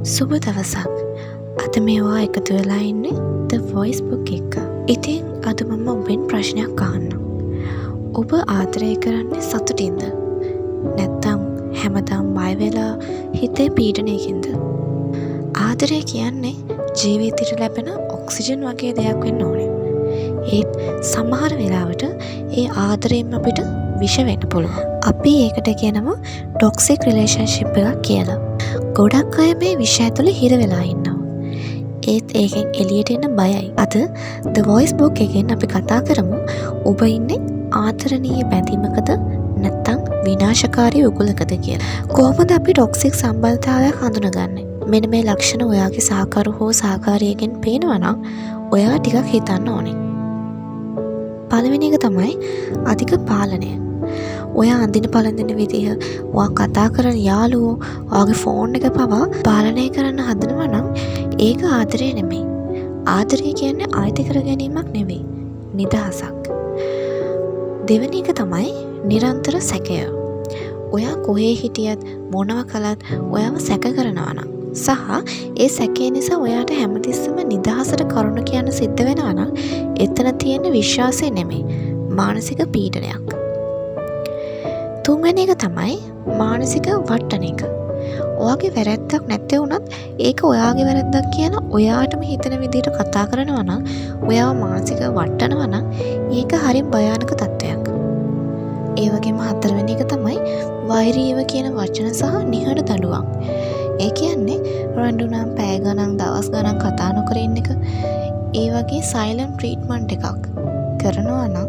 සුබ දවසක්. අද මේවා එකතු වෙලා ඉන්නේ The Voice Book එක. ඉතින් අද මම ඔබෙන් ප්‍රශ්නයක් අහන්නම්. ඔබ ආදරය කරන්නේ සතුටින්ද? නැත්නම් හැමදාම බය වෙලා හිතේ පීඩනයකින්ද? ආදරය කියන්නේ ජීවිතයට ලැබෙන ඔක්සිජන් වගේ දෙයක් වෙන්න ඕනේ. ඒත් සමහර වෙලාවට ඒ ආදරයෙන් අපිට විෂ වෙන්න පුළුවන්. අපි ඒකට කියනවා ටොක්සික් රිලේෂන්ෂිප් එකක් කියලා. ගොඩක් අය මේ විෂය ඇතුලේ හිර වෙලා ඉන්නවා. ඒත් ඒකෙන් එළියට එන්න බයයි. අද The Voice Book එකෙන් අපි කතා කරමු ඔබ ඉන්නේ ආදරණීය බැඳීමකද නැත්නම් විනාශකාරී උගුලකද කියලා. කොහොමද අපි ටොක්සික් සම්බන්ධතාවයක් හඳුනගන්නේ? මෙන්න මේ ලක්ෂණ ඔයාගේ සහකරු හෝ සහකාරියගෙන් පේනවා නම් ඔයා ටිකක් හිතන්න ඕනේ. පළවෙනි එක තමයි අධික පාලනය. ඔයා අඳින පළඳින විදිහ, ඔයා කතා කරන යාළුවෝ, ඔයාගේ ෆෝන් එක පවා පාලනය කරන්න හදනවා නම් ඒක ආදරය නෙමෙයි. ආදරය කියන්නේ ආයත කර ගැනීමක් නෙවෙයි, නිදහසක්. දෙවෙනි එක තමයි නිරන්තර සැකය. ඔයා කොහේ හිටියත් මොනවා කළත් ඔයාව සැක කරනවා නම් සහ ඒ සැකේ නිසා ඔයාට හැමතිස්සෙම නිදහසට කරුණ කියන්න සිද්ධ වෙනවා නම් එතන තියෙන විශ්වාසය නෙමෙයි, මානසික පීඩනයක්. තුන්වෙනි එක තමයි මානසික වටන එක. ඔයාගේ වැරැද්දක් නැත්තේ වුණත් ඒක ඔයාගේ වැරැද්දක් කියලා ඔයාටම හිතන විදිහට කතා කරනවා නම් ඔයාව මානසික වටනවා නම් ඒක හරිම භයානක තත්ත්වයක්. ඒ වගේම හතරවෙනි එක තමයි වෛරීව කියන වචන සහ නිහඬ දඬුවම්. ඒ කියන්නේ රණ්ඩු නම් පැය ගණන් දවස් ගණන් කතා නොකර ඉන්න එක. ඒ වගේ සයිලන්ට් ට්‍රීට්මන්ට් එකක් කරනවා නම්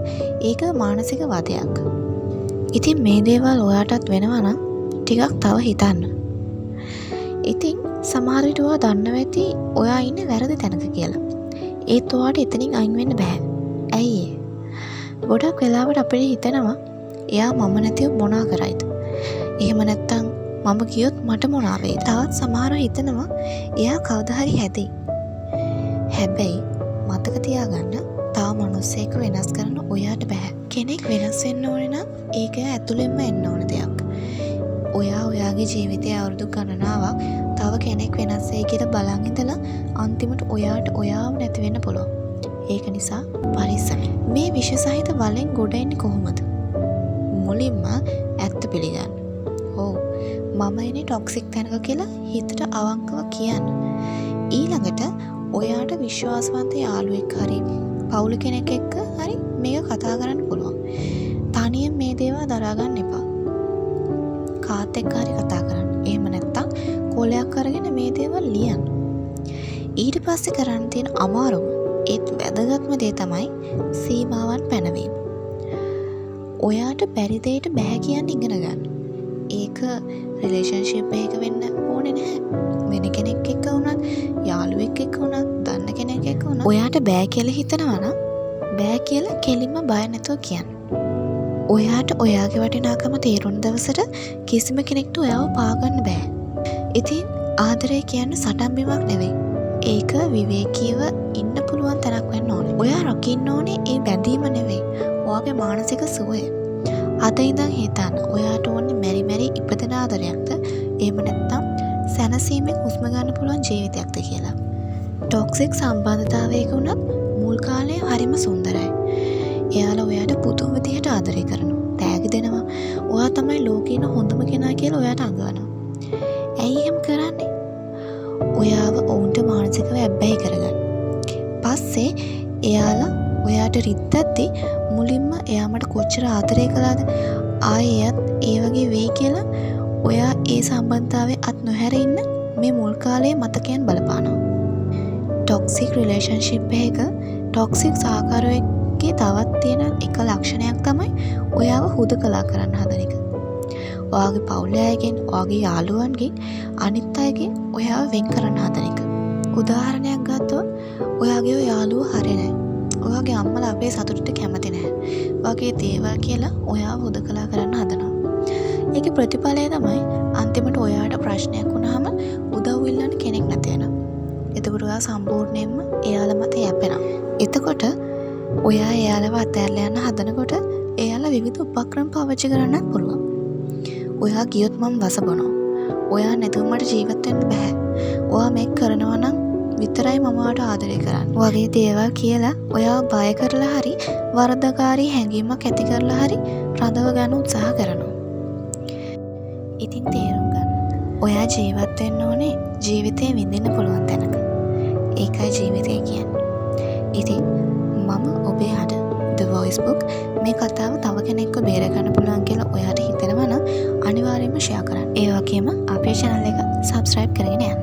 ඒක මානසික වදයක්. ඉතින් මේ දේවල් ඔයාටත් වෙනවා නම් ටිකක් තව හිතන්න. ඉතින් සමහර විට ඔයා දන්නවා ඇති ඔයා ඉන්නේ වැරදි තැනක කියලා. ඒත් ඔයාට එතනින් අයින් වෙන්න බෑ. ඇයි ඒ? ගොඩක් වෙලාවට අපිට හිතෙනවා එයා මම නැතිව මොනා කරයිද? එහෙම නැත්තම් මම කියොත් මට මොනවා වෙයිද? තවත් සමහරව හිතනවා එයා කවදා හරි හැදෙයි. හැබැයි මතක තියාගන්න තව මිනිස්සෙක් වෙනස් කරන්න ඔයාට බෑ. කෙනෙක් වෙනස් වෙන්න ඕනේ නම් ඒක ඇතුළෙන්ම එන්න ඕන දෙයක්. ඔයා ඔයාගේ ජීවිතයේ අවුරුදු ගණනාවක් තව කෙනෙක් වෙනස් වෙයි කියලා බලන් ඉඳලා අන්තිමට ඔයාට ඔයාව නැති වෙන්න පුළුවන්. ඒක නිසා පරිස්සම්. මේ විෂ සහිත වලෙන් ගොඩ එන්නේ කොහොමද? මුලින්ම ඇත්ත පිළිගන්න. ඔව් මම ඉන්නේ ටොක්සික් තැනක කියලා හිතට අවංකව කියන්න. ඊළඟට ඔයාට විශ්වාසවන්ත යාළුවෙක් හරි පවුල කෙනෙක් එක්ක හරි මේක කතා කරන්න පුළුවන්. තනියෙන් මේ දේවල් දරා ගන්න එපා. කාත් එක්ක හරි කතා කරන්න. එහෙම නැත්තම් කොලයක් අරගෙන මේ දේවල් ලියන්න. ඊට පස්සේ කරන්න තියෙන අමාරුම ඒත් වැදගත්ම දේ තමයි සීමාවන් පැනවීම. ඔයාට බැරි දෙයට බෑ කියන්න ඉගෙන ගන්න. ඒක රිලේෂන්ෂිප් එකක වෙන්න ඕනේ නැහැ. වෙන කෙනෙක් එක්ක වුණත්, යාළුවෙක් එක්ක වුණත්, දන්න කෙනෙක් එක්ක වුණත් ඔයාට බෑ කියලා හිතනවා නම් බෑ කියලා කෙලින්ම බය නැතුව කියන්න. ඔයාට ඔයාගේ වටිනාකම තේරුම් දවසට කිසිම කෙනෙක්ට ඔයාව පාගන්න බෑ. ඉතින් ආදරය කියන්නේ සටන් බිමක් නෙවෙයි. ඒක විවේකීව ඉන්න පුළුවන් තැනක් වෙන්න ඕනේ. ඔයා රකින්න ඕනේ ඒ බැඳීම නෙවෙයි, ඔයාගේ මානසික සුවය. අද ඉඳන් හිතන්න ඔයාට ඕනේ මෙරි මෙරි ඉපදෙන ආදරයක්ද? එහෙම නැත්නම් සැනසීමෙන් හුස්ම ගන්න පුළුවන් ජීවිතයක්ද කියලා. ටොක්සික් සම්බන්ධතාවයක උනත් මුල් කාලේ හරිම සුන්දරයි. එයාලා ඔයාට පුදුම විදිහට ආදරය කරනවා. තෑගි දෙනවා. ඔයා තමයි ලෝකේ ඉන්න හොඳම කෙනා කියලා ඔයාට අඟවනවා. ඇයි එහෙම කරන්නේ? ඔයාව ඔවුන්ට මානසිකව ඇබ්බැහි කරගන්න. පස්සේ එයාලා ඔයාට රිද්දද්දි මුලින්ම එයා මට කොච්චර ආදරය කළාද ආයෙත් ඒ වගේ වෙයි කියලා ඔයා ඒ සම්බන්ධතාවයේ අත් නොහැර ඉන්න මේ මුල් කාලයේ මතකයන් බලපානවා. ටොක්සික් රිලේෂන්ෂිප් එකක ටොක්සික් සහකාරයෙක්ගේ තවත් තියෙන එක ලක්ෂණයක් තමයි ඔයාව හුදකලා කරන්න හදන එක. ඔයාගේ පවුල අයගෙන්, ඔයාගේ යාළුවන්ගෙන්, අනිත් අයගෙන් ඔයාව වෙන් කරන්න හදන එක. උදාහරණයක් ගත්තොත් ඔයාගේ යාළුව හරිය නැහැ. ඔයාගේ අම්මලා අපේ සතුටට කැමති නැහැ වගේ දේවල් කියලා ඔයාව හුදකලා කරන්න හදනවා. ඒකේ ප්‍රතිඵලය තමයි අන්තිමට ඔයාට ප්‍රශ්නයක් වුණාම උදව් ඉල්ලන්න කෙනෙක් නැති වෙනවා. එතකොට ඔයා සම්පූර්ණයෙන්ම එයාලා මත යැපෙනවා. එතකොට ඔයා එයාලව අතහැරලා යන්න හදනකොට එයාලා විවිධ උපක්‍රම පාවිච්චි කරන්නත් පුළුවන්. ඔයා ගියොත් මම වස බොනවා. ඔයා නැතුව මට ජීවත් වෙන්න බෑ. ඔයා මේක කරනවා නම් විතරයි මම ඔයාට ආදරය කරන්නේ. වගේ දේවල් කියලා ඔයාව බය කරලා හරි වරදකාරී හැඟීමක් ඇති කරලා හරි රඳව ගන්න උත්සාහ කරනවා. ඉතින් තේරුම් ගන්න. ඔයා ජීවත් වෙන්න ඕනේ ජීවිතේ විඳින්න පුළුවන් තැනක. ඒකයි ජීවිතය කියන්නේ. ඉතින් මම ඔබේ අද The Voice Book මේ කතාව තව කෙනෙක්ව බේර ගන්න පුළුවන් කියලා ඔයාට හිතෙනවා නම් අනිවාර්යයෙන්ම ෂෙයා කරන්න. ඒ වගේම අපේ channel එක subscribe කරගෙන යන්න.